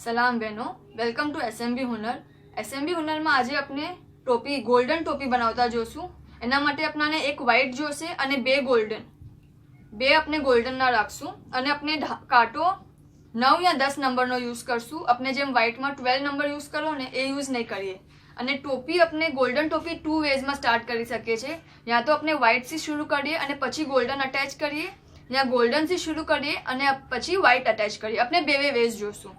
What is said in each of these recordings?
સલામ બહેનો, welcome to એસએમબી હુનર। એસએમબી હુનરમાં આજે આપણે ટોપી ગોલ્ડન ટોપી બનાવતા જોશું। એના માટે આપણને એક વ્હાઇટ જોશે અને બે આપણે ગોલ્ડનના રાખશું અને આપણે કાંટો 9 या 10 નંબરનો યુઝ કરશું। આપણે જેમ વ્હાઇટમાં 12 નંબર યુઝ કરો ને એ યુઝ નહીં કરીએ। અને ટોપી આપણે ગોલ્ડન ટોપી 2 વેઝમાં સ્ટાર્ટ કરી શકીએ છીએ। યા તો આપણે વ્હાઇટથી શરૂ કરીએ અને પછી ગોલ્ડન અટેચ કરીએ, યા ગોલ્ડનથી શરૂ કરીએ અને પછી વ્હાઇટ અટેચ કરીએ। આપણે બે વેઝ જોશું।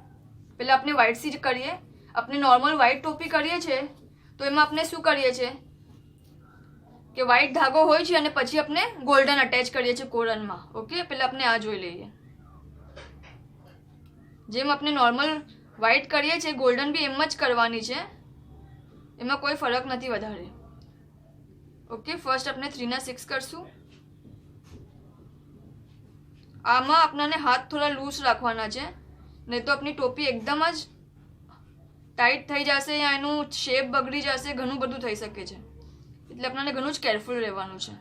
પહેલાં આપણે વ્હાઇટથી કરીએ। આપણે નોર્મલ વ્હાઇટ ટોપી કરીએ છીએ તો એમાં આપણે શું કરીએ છીએ કે વ્હાઇટ ધાગો હોય છે અને પછી આપણે ગોલ્ડન અટેચ કરીએ છીએ કોરનમાં। ઓકે, પહેલાં આપણે આ જોઈ લઈએ। જેમ આપણે નોર્મલ વ્હાઇટ કરીએ છીએ ગોલ્ડન બી એમ જ કરવાની છે, એમાં કોઈ ફરક નથી વધારે। ઓકે, ફર્સ્ટ આપણે 3 ના 6 કરશું। આમાં આપણને હાથ થોડા લૂઝ રાખવાના છે, નહીં તો આપણી ટોપી એકદમ જ ટાઈટ થઈ જશે યા એનું શેપ બગડી જશે, ઘણું બધું થઈ શકે છે। એટલે આપણને ઘણું જ કેરફુલ રહેવાનું છે।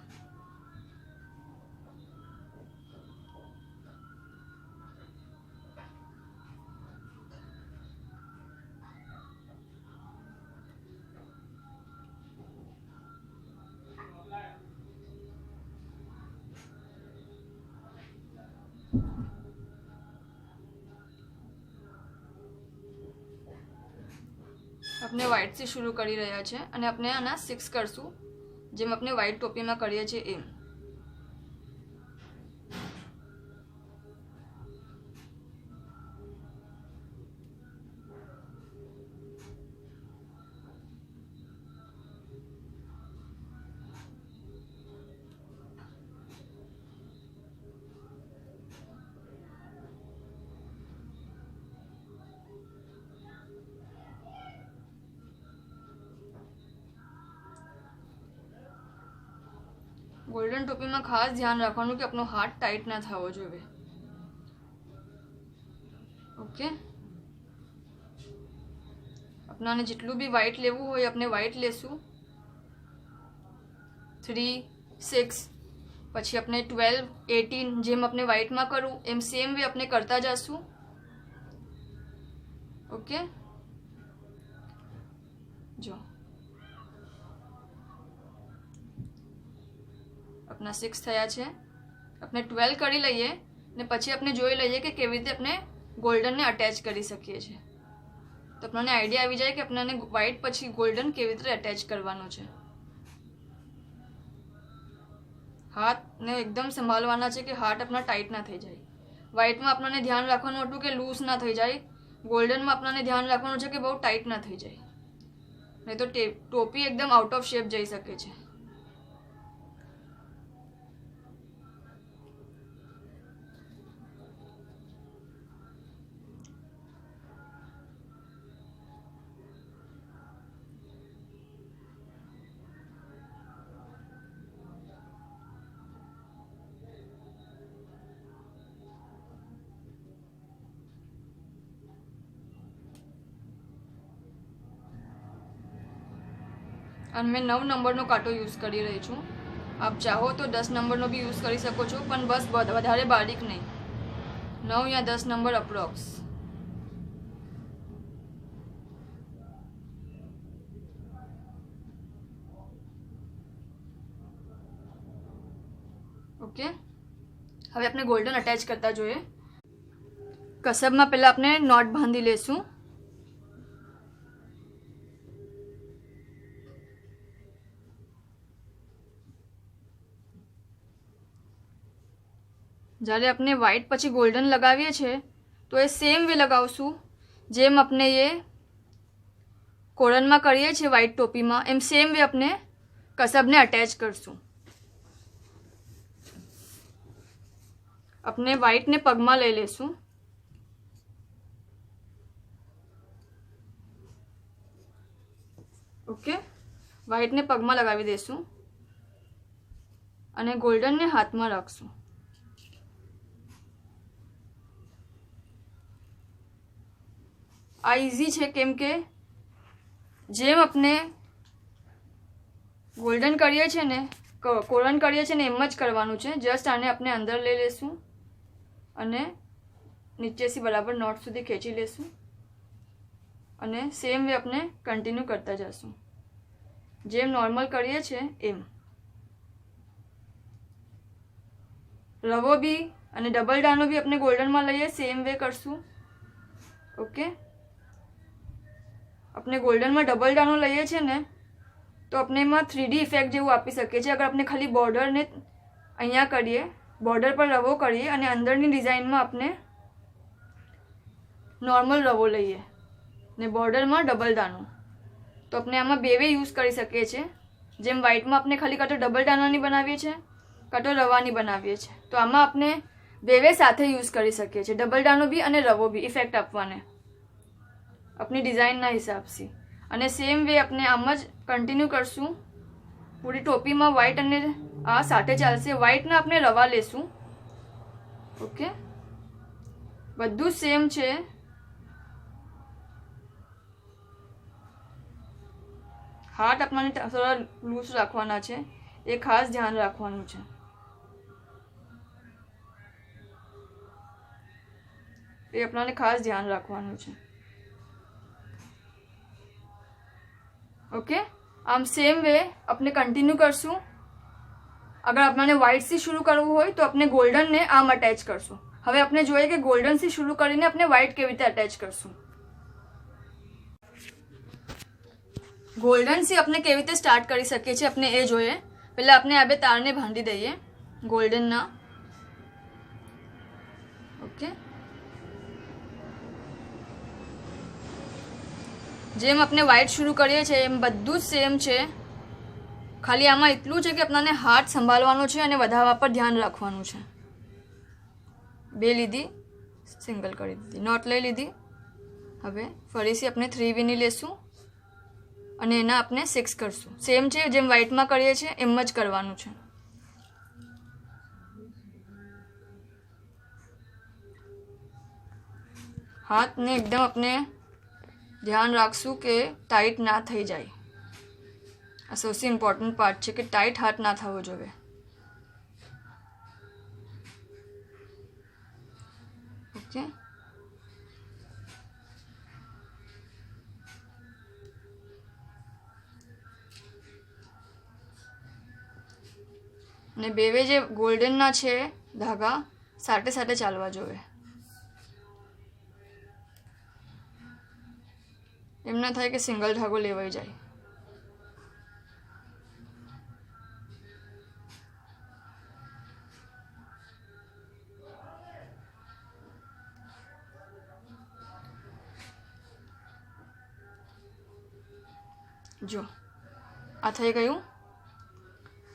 આપણે વ્હાઇટથી શરૂ કરી રહ્યા છે અને આપણે આના 6 કરશું, જેમ આપણે વ્હાઇટ ટોપીમાં કરીએ છીએ એમ। ગોલ્ડન ટોપીમાં ખાસ ધ્યાન રાખવાનું કે આપણો હાથ ટાઈટ ના થવો જોઈએ। ઓકે, આપણાને જેટલું બી વ્હાઇટ લેવું હોય આપણે વ્હાઇટ લેશું। 3, 6 પછી આપણે 12, 18 જેમ આપણે વ્હાઇટમાં કરું એમ સેમ વે આપણે કરતા જશું। ઓકે, જો अपना 6 થયા છે। આપણે 12 કરી લઈએ ને પછી આપણે જોઈ લઈએ કે કેવી રીતે આપણે ગોલ્ડનને અટેચ કરી શકીએ છીએ। તો આપણને આઈડિયા આવી જાય કે આપણને વ્હાઇટ પછી ગોલ્ડન કેવી રીતે અટેચ કરવાનું છે। હાથને એકદમ સંભાળવાના છે કે હાથ આપણા ટાઈટ ના થઈ જાય। વ્હાઇટમાં આપણને ધ્યાન રાખવાનું હતું કે લૂઝ ના થઈ જાય, ગોલ્ડનમાં આપણને ધ્યાન રાખવાનું છે કે બહુ ટાઈટ ના થઈ જાય, નહીં તો ટોપી એકદમ આઉટ ઓફ શેપ જઈ શકે છે। અને મેં 9 નંબરનો કાંટો યુઝ કરી રહી છું। આપ ચાહો તો 10 નંબરનો બી યુઝ કરી શકો છો, પણ બસ વધારે બારીક નહીં, 9 या 10 નંબર અપ્રોક્સ। ઓકે, હવે આપણે ગોલ્ડન અટેચ કરતા જોઈએ। કસબમાં પહેલાં આપણે નોટ બાંધી લેશું। જ્યારે આપણે વ્હાઇટ પછી ગોલ્ડન લગાવીએ છીએ તો એ સેમ વે લગાવશું જેમ આપણે એ કોરનમાં કરીએ છીએ વ્હાઇટ ટોપીમાં, એમ સેમ વે આપણે કસબને અટેચ કરશું। આપણે વ્હાઇટને પગમાં લઈ લેશું। ઓકે, વ્હાઇટને પગમાં લગાવી દઈશું અને ગોલ્ડનને હાથમાં રાખશું। આ ઇઝી છે કેમ કે જેમ આપણે ગોલ્ડન કરીએ છીએ ને કોરન કરીએ છીએ ને એમ જ કરવાનું છે। જસ્ટ આને આપણે અંદર લઈ લેશું અને નીચેથી બરાબર નોટ સુધી ખેંચી લેશું। અને સેમ વે આપણે કન્ટિન્યુ કરતા જઈશું, જેમ નોર્મલ કરીએ છીએ એમ. રવો બી અને ડબલ દાણો બી આપણે ગોલ્ડનમાં લઈએ, સેમ વે કરશું. ઓકે, આપણે ગોલ્ડનમાં ડબલ દાણો લઈએ છીએ ને તો આપણે એમાં 3D ઇફેક્ટ જેવું આપી શકીએ છીએ. અગર આપણે ખાલી બોર્ડરને અહીંયા કરીએ, બોર્ડર પર રવો કરીએ અને અંદરની ડિઝાઇનમાં આપણે નોર્મલ રવો લઈએ ને બોર્ડરમાં ડબલ દાણો, તો આપણે આમાં બે વે યુઝ કરી શકીએ છીએ. જેમ વ્હાઇટમાં આપણે ખાલી કાં તો ડબલ દાણાની બનાવીએ છીએ કાં તો રવાની બનાવીએ છીએ, તો આમાં આપણે બે વે સાથે યુઝ કરી શકીએ છીએ, ડબલ દાણો બી અને રવો બી ઇફેક્ટ આપવાને આપણી ડિઝાઇનના હિસાબથી. અને સેમ વે આપણે આમ જ કન્ટિન્યુ કરશું. પૂરી ટોપીમાં વ્હાઇટ અને આ સાથે ચાલશે. વ્હાઇટના આપણે રવા લેશું. ઓકે, બધું સેમ છે. હાથ આપણને થોડા લૂઝ રાખવાના છે, એ ખાસ ધ્યાન રાખવાનું છે. એ આપણને ખાસ ધ્યાન રાખવાનું છે. ઓકે, આમ સેમ વે આપણે કન્ટિન્યુ કરશું. અગર આપણને વ્હાઇટથી શરૂ કરવું હોય તો આપણે ગોલ્ડનને આમ અટેચ કરશું. હવે આપણે જોઈએ કે ગોલ્ડનથી શરૂ કરીને આપણે વ્હાઇટ કેવી રીતે અટેચ કરશું. ગોલ્ડનથી આપણે કેવી રીતે સ્ટાર્ટ કરી શકીએ છીએ આપણે એ જોઈએ. પહેલાં આપણે આ બે તારને બાંધી દઈએ ગોલ્ડનના. ઓકે, જેમ આપણે વ્હાઇટ શરૂ કરીએ છીએ એમ બધું જ સેમ છે. ખાલી આમાં એટલું છે કે આપણને હાથ સંભાળવાનો છે અને વધારવા પર ધ્યાન રાખવાનું છે. બે લીધી, સિંગલ કરી દીધી, નોટ લઈ લીધી. હવે ફરીથી આપણે 3 લેશું અને એના આપણે 6 કરશું. સેમ છે જેમ વ્હાઇટમાં કરીએ છીએ એમ જ કરવાનું છે. હાથને એકદમ આપણે ધ્યાન રાખશું કે ટાઈટ ના થઈ જાય. આ સૌથી ઇમ્પોર્ટન્ટ પાર્ટ છે કે ટાઈટ હાથ ના થવો જોઈએ. ઓકે, અને બે વે જે ગોલ્ડનના છે ધાગા સાથે સાથે ચાલવા જોઈએ. એમ ના થાય કે સિંગલ ધાગો લેવાઈ જાય. જો આ થઈ ગયું.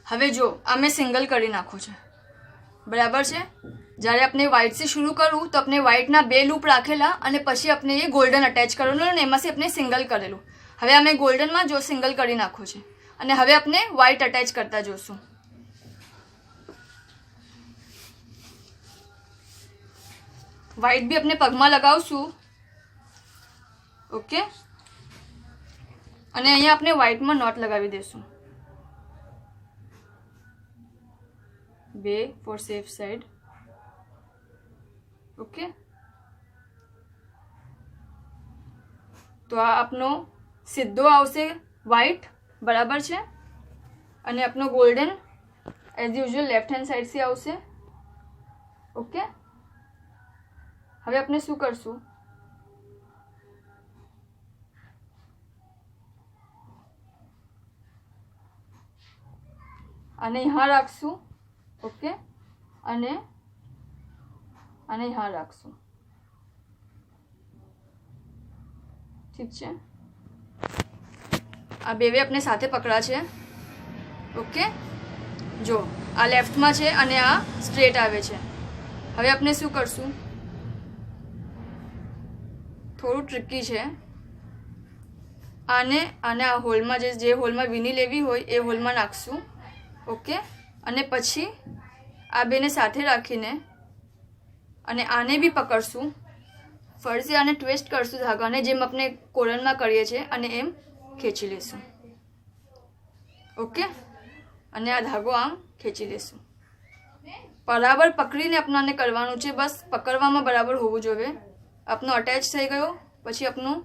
હવે જો આ મેં સિંગલ કરી નાખું છે, બરાબર છે. જ્યારે આપણે વ્હાઇટથી શરૂ કરવું તો આપણે વ્હાઇટના બે લૂપ રાખેલા અને પછી આપણે એ ગોલ્ડન અટેચ કરેલું અને એમાંથી આપણે સિંગલ કરેલું. હવે અમે ગોલ્ડનમાં જો સિંગલ કરી નાખું છે અને હવે આપણે વ્હાઇટ અટેચ કરતા જોશું. વ્હાઇટ બી આપણે પગમાં લગાવશું. ઓકે, અને અહીંયા આપણે વ્હાઇટમાં નોટ લગાવી દઈશું. 2 ફોર સેફ સાઈડ. ઓકે, તો આ આપણો સીધો આવશે વ્હાઇટ, બરાબર છે. અને આપણો golden as usual left hand સાઈડથી આવશે. ઓકે, હવે આપણે શું કરશું, આને यहाँ રાખશું. ઓકે, અને આને यहाँ રાખશું. ઠીક છે, આ બે આપણે સાથે પકડા છે. ઓકે, જો આ લેફ્ટમાં છે અને આ સ્ટ્રેટ આવે છે. હવે આપણે શું કરશું, થોડું ટ્રિકી છે. આને આ હોલમાં જે હોલમાં વીણી લેવી હોય એ હોલમાં નાખશું. ઓકે, અને પછી આ બેને સાથે રાખીને અને આને બી પકડશું. ફરીથી આને ટ્વિસ્ટ કરશું ધાગાને, જેમ આપણે કોલનમાં કરીએ છીએ, અને એમ ખેંચી લેશું. ઓકે, અને આ ધાગો આમ ખેંચી લેશું. બરાબર પકડીને આપણાને કરવાનું છે, બસ પકડવામાં બરાબર હોવું જોઈએ. આપનો અટેચ થઈ ગયો પછી આપનું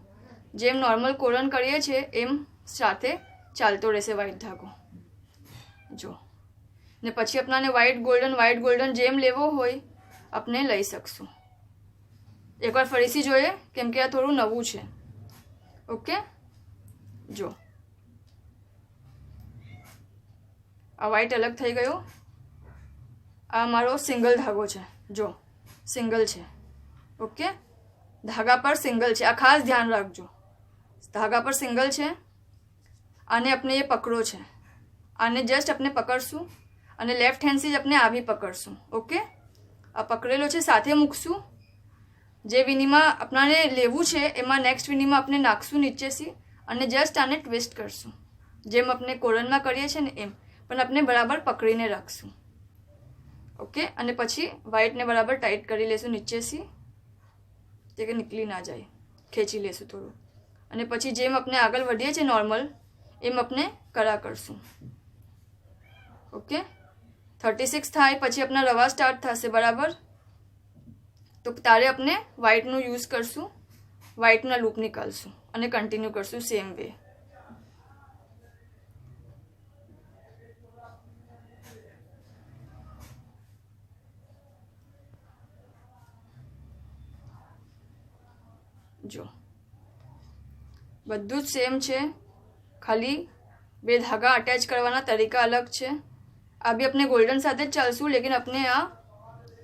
જેમ નોર્મલ કોરન કરીએ છીએ એમ સાથે ચાલતો રહેશે વ્હાઈટ ધાગો. જો ને પછી આપણાને વ્હાઈટ ગોલ્ડન જેમ લેવો હોય આપણે લઈ શકશું. એકવાર ફરીથી જોઈએ કેમ કે આ થોડું નવું છે. ઓકે, જો આ વ્હાઈટ અલગ થઈ ગયો. આ મારો સિંગલ ધાગો છે. જો સિંગલ છે. ઓકે, ધાગા પર સિંગલ છે. આ ખાસ ધ્યાન રાખજો, ધાગા પર સિંગલ છે. આને આપણે એ પકડો છે. આને જસ્ટ આપણે પકડશું અને લેફ્ટ હેન્ડથી જ આપણે આ બી પકડશું. ઓકે, આ પકડેલો છે સાથે મૂકશું. જે વિનીમાં આપણાને લેવું છે એમાં નેક્સ્ટ વિનીમાં આપણે નાખશું નીચેથી અને જસ્ટ આને ટ્વિસ્ટ કરશું. જેમ આપણે કોરનમાં કરીએ છીએ ને એમ, પણ આપણે બરાબર પકડીને રાખશું. ઓકે, અને પછી વ્હાઈટને બરાબર ટાઈટ કરી લેશું નીચેથી, તે કે નીકળી ના જાય. ખેંચી લેશું થોડું અને પછી જેમ આપણે આગળ વધીએ છીએ નોર્મલ એમ આપણે કરા કરશું. ઓકે, 36 થાય પછી આપણા રવા સ્ટાર્ટ થશે. બરાબર, તો તારે આપણે વ્હાઈટનું યુઝ કરશું, વ્હાઈટના લૂપ નીકાળશું અને કન્ટિન્યુ કરશું સેમ વે. જો બધું જ સેમ છે, ખાલી બે ધાગા અટેચ કરવાના તરીકા અલગ છે. આ બી આપણે ગોલ્ડન સાથે જ ચાલશું, લેકિન આપણે આ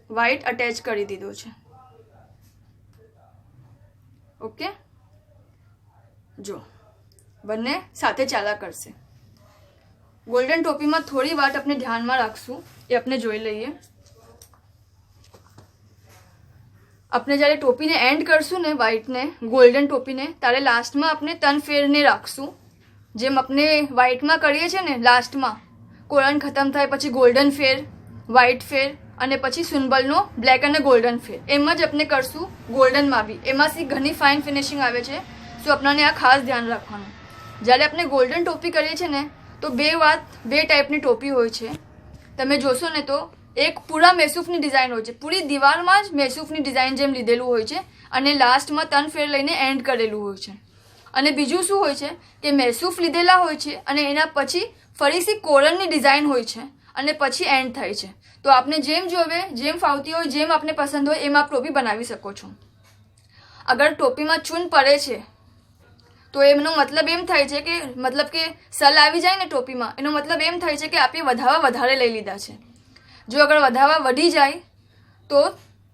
વ્હાઈટ અટેચ કરી દીધો છે. ઓકે, જો બંને સાથે ચાલા કરશે. ગોલ્ડન ટોપીમાં થોડી વાત આપણે ધ્યાનમાં રાખશું, એ આપણે જોઈ લઈએ. આપણે જ્યારે ટોપીને એન્ડ કરશું ને વ્હાઈટને ગોલ્ડન ટોપીને, ત્યારે લાસ્ટમાં આપણે 3 ફેરને રાખશું. જેમ આપણે વ્હાઈટમાં કરીએ છીએ ને, લાસ્ટમાં કોરન ખતમ થાય પછી ગોલ્ડન ફેર, વ્હાઈટ ફેર અને પછી સુનબલનો બ્લેક અને ગોલ્ડન ફેર, એમ જ આપણે કરશું ગોલ્ડનમાં બી. એમાંથી ઘણી ફાઇન ફિનિશિંગ આવે છે. સો આપણને આ ખાસ ધ્યાન રાખવાનું. જ્યારે આપણે ગોલ્ડન ટોપી કરીએ છીએ ને તો બે ટાઈપની ટોપી હોય છે. તમે જોશો ને તો એક પૂરા મેસૂફની ડિઝાઇન હોય છે, પૂરી દિવારમાં જ મેસૂફની ડિઝાઇન જેમ લીધેલું હોય છે અને લાસ્ટમાં 3 ફેર લઈને એન્ડ કરેલું હોય છે. અને બીજું શું હોય છે કે મેસૂફ લીધેલા હોય છે અને એના પછી ફરીથી કોરનની ડિઝાઇન હોય છે અને પછી એન્ડ થાય છે. તો આપને જેમ જોવે, જેમ ફાવતી હોય, જેમ આપને પસંદ હોય એમ આપ ટોપી બનાવી શકો છો. અગર ટોપીમાં ચૂન પડે છે તો એમનો મતલબ એમ થાય છે કે સલ આવી જાય ને ટોપીમાં, એનો મતલબ એમ થાય છે કે આપણે વધાવા વધારે લઈ લીધા છે. જો અગર વધાવા વધી જાય તો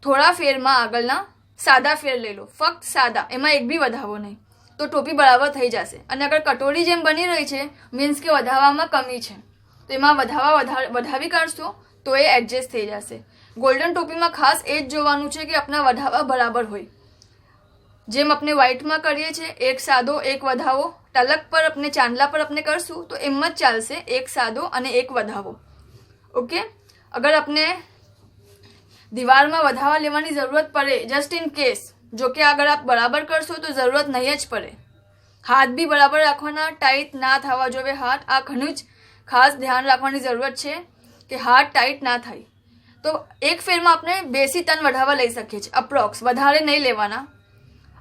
થોડા ફેરમાં આગળના સાદા ફેર લઈ લો, ફક્ત સાદા, એમાં એક બી વધાવો નહીં, તો ટોપી બરાબર થઈ જશે. અને અગર કટોરી જેમ બની રહી છે મીન્સ કે વધાવામાં કમી છે, તો એમાં વધાવી કાઢશો તો એ એડજસ્ટ થઈ જશે. ગોલ્ડન ટોપીમાં ખાસ એ જ જોવાનું છે કે આપણા વધાવા બરાબર હોય. જેમ આપણે વ્હાઈટમાં કરીએ છીએ એક સાદો એક વધાવો, તલક પર આપણે ચાંદલા પર આપણે કરશું તો એમ જ ચાલશે, એક સાદો અને એક વધાવો. ઓકે, અગર આપણે દીવારમાં વધાવા લેવાની જરૂરત પડે જસ્ટ ઇન કેસ, જો કે અગર આપ બરાબર કરશો તો જરૂરત નહીં જ પડે. હાથ બી બરાબર રાખવાના, ટાઈટ ના થવા જોઈએ હાથ. આ ઘણું જ ખાસ ધ્યાન રાખવાની જરૂરત છે કે હાથ ટાઈટ ના થાય. તો એક ફેરમાં આપણે 2 થી 3 વધાવા લઈ શકીએ છીએ અપ્રોક્સ, વધારે નહીં લેવાના.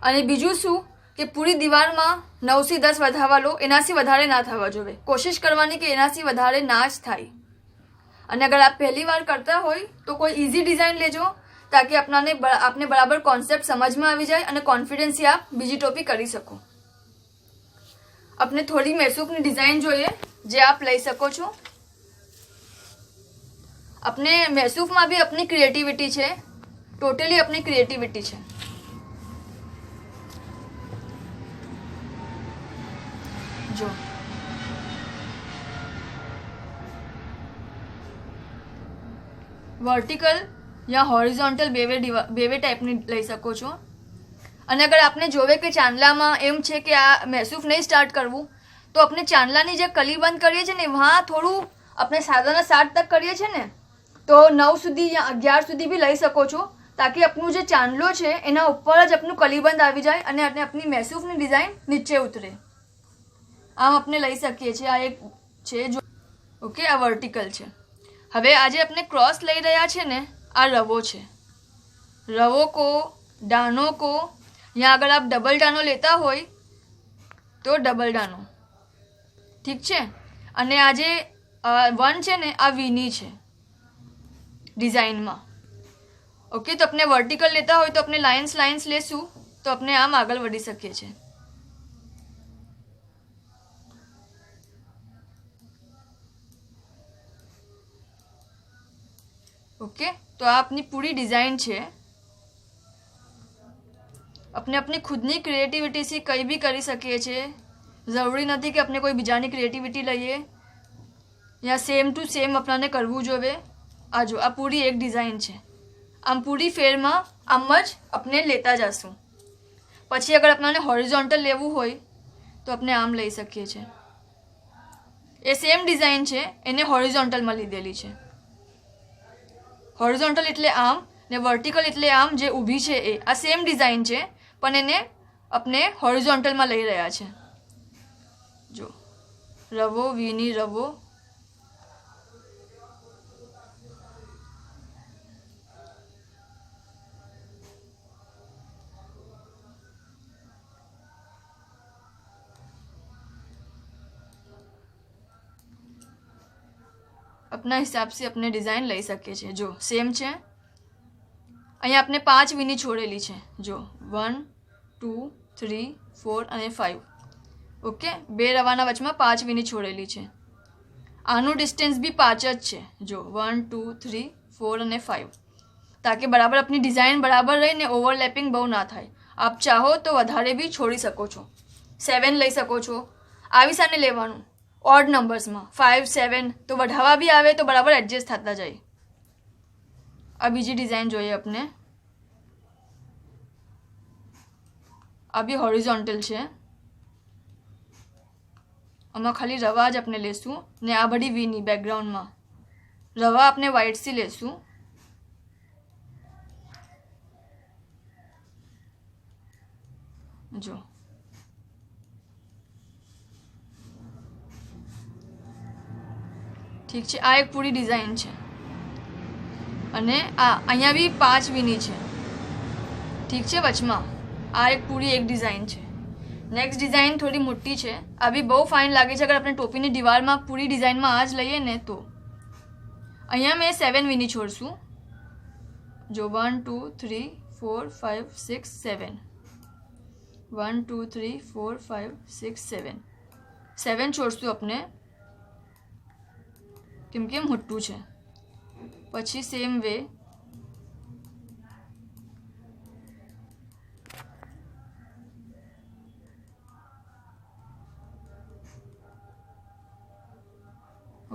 અને બીજું શું કે પૂરી દીવારમાં 9 થી 10 વધાવા લો, એનાથી વધારે ના થવા જોઈએ. કોશિશ કરવાની કે એનાથી વધારે ના જ થાય. અને અગર આપ પહેલી વાર કરતા હોય તો કોઈ ઇઝી ડિઝાઇન લેજો, તાકી આપને બરાબર કોન્સેપ્ટ સમજમાં આવી જાય અને કોન્ફિડન્સથી આપ બીજી ટોપી કરી શકો. આપને થોડી મેસૂફની ડિઝાઇન જોઈએ જે આપ લઈ શકો છો. अपने मैसूफ में भी अपनी क्रिएटिविटी है, टोटली अपनी क्रिएटिविटी है. जो वर्टिकल या हॉरिजॉन्टल बेवे टाइपनी लई सको छो. અને અગર આપને જોવે કે ચાંદલામાં એમ છે કે આ મેસૂફ નહીં સ્ટાર્ટ કરવું, તો આપણે ચાંદલાની જે કલી બંધ કરીએ છીએ ને વहाँ થોડું આપણે સાદાના 7 તક કરીએ છીએ ને, તો 9 સુધી યા 11 સુધી બી લઈ શકો છો, તાકી આપણું જે ચાંદલો છે એના ઉપર જ આપણું કલીબંધ આવી જાય અને આપણી મેસૂફની ડિઝાઇન નીચે ઉતરે. આમ આપણે લઈ શકીએ છીએ. આ એક છે જો ઓકે, આ વર્ટિકલ છે. હવે આજે આપણે ક્રોસ લઈ રહ્યા છે ને, આ રવો છે. રવો કો, ડાનો કો, या अगर आप डबल डानो लेता हो તો ડબલ ડાનો, ઠીક છે. અને આ જે 1 છે ને આ વીની છે ડિઝાઇનમાં. ઓકે, તો આપણે વર્ટિકલ લેતા હોય તો આપણે લાઇન્સ લેશું તો આપણે આમ આગળ વધી શકીએ છીએ. ઓકે, તો આ આપની પૂરી ડિઝાઇન છે. આપણે આપની ખુદની ક્રિએટિવિટીથી કંઈ બી કરી શકીએ છીએ. જરૂરી નથી કે આપણે કોઈ બીજાની ક્રિએટિવિટી લઈએ યા સેમ ટુ સેમ આપણને કરવું જોઈએ. આ જો આ પૂરી એક ડિઝાઇન છે. આમ પૂરી ફેરમાં આમ જ આપણે લેતા જશું. પછી અગર આપણને હોરિઝોન્ટલ લેવું હોય તો આપણે આમ લઈ શકીએ છીએ. એ સેમ ડિઝાઇન છે, એને હોરિઝોન્ટલમાં લીધેલી છે. હોરિઝોન્ટલ એટલે આમ ને વર્ટિકલ એટલે આમ જે ઊભી છે એ. આ સેમ ડિઝાઇન છે પણ એને આપણે હોરિઝોન્ટલમાં લઈ રહ્યા છે. જો રવો, વીની રવો, अपना हिसाब से अपने डिज़ाइन લઈ શકીએ છીએ. જો સેમ છે. અહીંયા આપણે 5 વીની છોડેલી છે. જો 1 2 3 4 અને 5. ઓકે, 2 રવાના વચમાં 5 વીની છોડેલી છે. આનું ડિસ્ટન્સ બી 5 જ છે. જો 1 2 3 4 અને 5, તાકે બરાબર આપની ડિઝાઇન બરાબર રહીને ઓવરલેપિંગ બહુ ના થાય. આપ ચાહો તો વધારે બી છોડી શકો છો. 7 લઈ શકો છો. આવી સાને લેવાનું ઓડ નંબર્સમાં 5 7 તો વધારવા બી આવે તો બરાબર એડજસ્ટ થતા જાય. આ બીજી ડિઝાઇન જોઈએ આપણે. આ બી હોરિઝોન્ટલ છે. આમાં ખાલી રવા જ આપણે લેશું ને આ બધી વીની બેકગ્રાઉન્ડમાં રવા આપણે વ્હાઇટથી લેશું. જો ઠીક છે. આ એક પૂરી ડિઝાઇન છે અને આ અહીંયા બી 5 વીની છે. ઠીક છે. વચમાં આ એક પૂરી એક ડિઝાઇન છે. નેક્સ્ટ ડિઝાઇન થોડી મોટી છે. આ બી બહુ ફાઇન લાગે છે. અગર આપણે ટોપીની દિવાલમાં પૂરી ડિઝાઇનમાં આ જ લઈએ ને તો અહીંયા મેં 7 વીની છોડશું. જો 1 2 3 4 5 6 7 1 2 3 4 5 6 7 છોડશું આપણે કેમ કે મોટું છે. પછી સેમ વે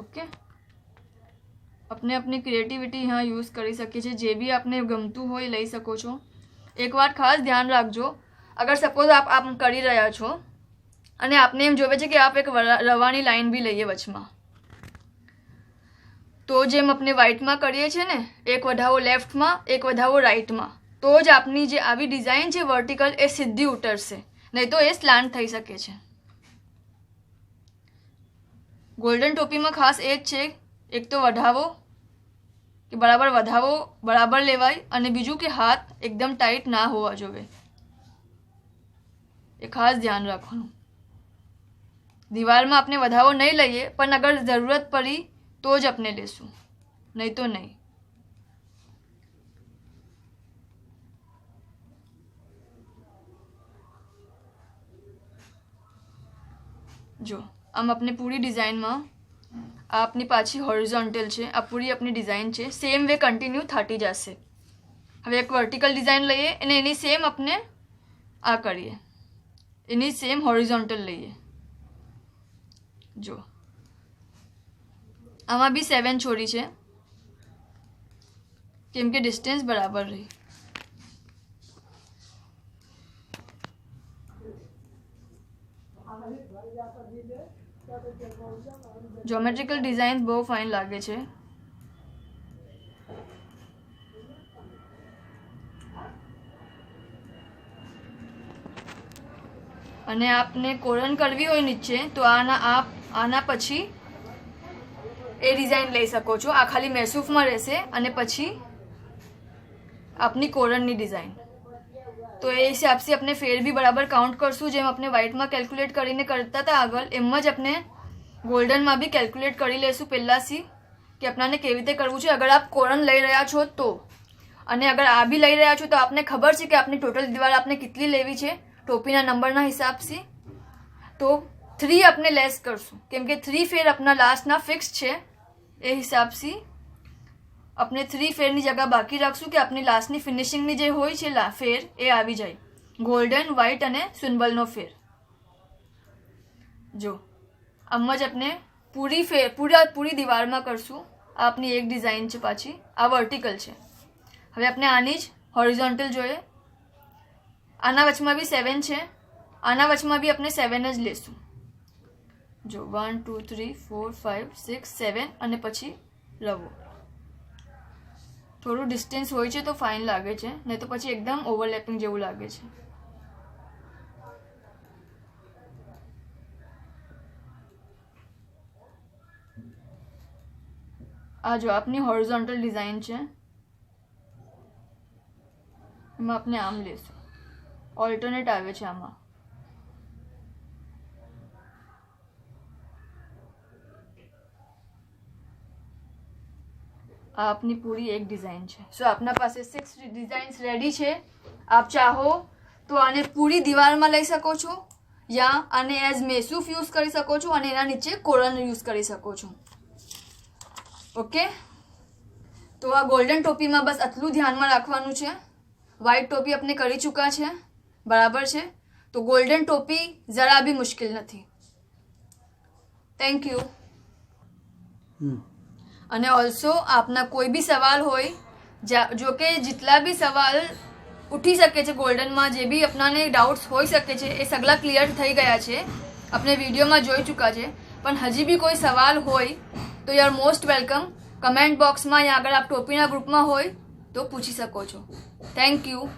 ઓકે, આપણે अपनी ક્રિએટિવિટી यहाँ યુઝ કરી શકીએ છીએ. જે બી આપને ગમતું હોય લઈ શકો છો. એક વાત ખાસ ધ્યાન રાખજો, અગર સપોઝ આપ કરી રહ્યા છો અને આપને એમ જોવે છે કે આપ એક રવાની લાઈન બી લઈએ વચમાં, તો જેમ આપણે વ્હાઇટમાં કરીએ છીએ ને એક વધાવો લેફ્ટમાં એક વધાવો રાઇટમાં, તો જ આપની જે આવી ડિઝાઇન છે વર્ટિકલ એ સીધી ઉતરશે, નહીં તો એ સ્લાન્ટ થઈ શકે છે. ગોલ્ડન ટોપીમાં ખાસ એ જ છે, એક તો વધાવો કે બરાબર લેવાય અને બીજું કે હાથ એકદમ ટાઈટ ના હોવા જોઈએ. એ ખાસ ધ્યાન રાખવાનું. દિવાલમાં આપણે વધાવો નહીં લઈએ પણ અગર જરૂરત પડી તો જ આપણે લેશું, નહીં તો નહીં. જો આમ આપણે પૂરી ડિઝાઇનમાં આ આપની પાછી હોરિઝોન્ટલ છે, આ પૂરી આપની ડિઝાઇન છે, સેમ વે કન્ટિન્યુ થતી જશે. હવે એક વર્ટિકલ ડિઝાઇન લઈએ અને એની સેમ આપણે આ કરીએ, એની સેમ હોરિઝોન્ટલ લઈએ. જો આમાં બી 7 છોડી છે કેમ કે ડિસ્ટન્સ બરાબર રહી. જ્યોમેટ્રિકલ ડિઝાઇન બહુ ફાઇન લાગે છે. અને આપને કોરન કરવી હોય નીચે તો આના પછી એ ડિઝાઇન લઈ શકો છો. આ ખાલી મેસૂફમાં રહેશે અને પછી આપની કોરનની ડિઝાઇન. તો એ હિસાબથી આપણે ફેર બી બરાબર કાઉન્ટ કરશું. જેમ આપણે વ્હાઇટમાં કેલ્ક્યુલેટ કરીને કરતા હતા આગળ, એમ જ આપણે ગોલ્ડનમાં બી કેલ્ક્યુલેટ કરી લેશું પહેલાંથી કે આપણને કેવી રીતે કરવું છે. અગર આપ કોરન લઈ રહ્યા છો તો, અને અગર આ બી લઈ રહ્યા છો તો આપને ખબર છે કે આપની ટોટલ દિવાલ આપણે કેટલી લેવી છે ટોપીના નંબરના હિસાબથી. તો 3 આપણે લેસ કરશું, કેમ કે 3 ફેર આપણા લાસ્ટના ફિક્સ છે. એ હિસાબથી આપણે 3 ફેરની જગ્યા બાકી રાખશું કે આપણી લાસ્ટની ફિનિશિંગની જે હોય છે ફેર એ આવી જાય. ગોલ્ડન, વ્હાઇટ અને સિમ્બલનો ફેર. જો આમ જ આપણે પૂરી દિવારમાં કરશું. આ આપની એક ડિઝાઇન છે, પાછી આ વર્ટિકલ છે. હવે આપણે આની જ હોરિઝોન્ટલ જોઈએ. આના વચમાં બી 7 છે, આના વચમાં બી આપણે 7 જ લેશું. જો 1 2 3 4 5 6 7 અને પછી રવો. થોડું ડિસ્ટન્સ હોય છે તો ફાઇન લાગે છે, નહીં તો પછી એકદમ ઓવરલેપિંગ જેવું લાગે છે. આ જો આપની હોરિઝોન્ટલ ડિઝાઇન છે, એમાં આપણે આમ લેશું. ઓલ્ટરનેટ આવે છે આમાં. આ આપની પૂરી એક ડિઝાઇન છે. સો આપના પાસે 6 ડિઝાઇન્સ રેડી છે. આપ ચાહો તો આને પૂરી દિવાલમાં લઈ શકો છો, યા આને એઝ મેસૂફ યુઝ કરી શકો છો અને એના નીચે કોરન યુઝ કરી શકો છો. ઓકે, તો આ ગોલ્ડન ટોપીમાં બસ આટલું ધ્યાનમાં રાખવાનું છે. વ્હાઇટ ટોપી આપણે કરી ચૂક્યા છે, બરાબર છે. તો ગોલ્ડન ટોપી જરા બી મુશ્કેલ નથી. Thank you. અને ઓલ્સો આપના કોઈ બી સવાલ હોય, જો કે જેટલા બી સવાલ ઉઠી શકે છે ગોલ્ડનમાં, જે બી આપણાને ડાઉટ્સ હોઈ શકે છે એ સગલા ક્લિયર થઈ ગયા છે, આપણે વિડીયોમાં જોઈ ચૂક્યા છે. પણ હજી બી કોઈ સવાલ હોય તો you are most welcome. Comment બોક્સમાં યા અગર આપ ટોપીના ગ્રુપમાં હોય તો પૂછી શકો છો. Thank you.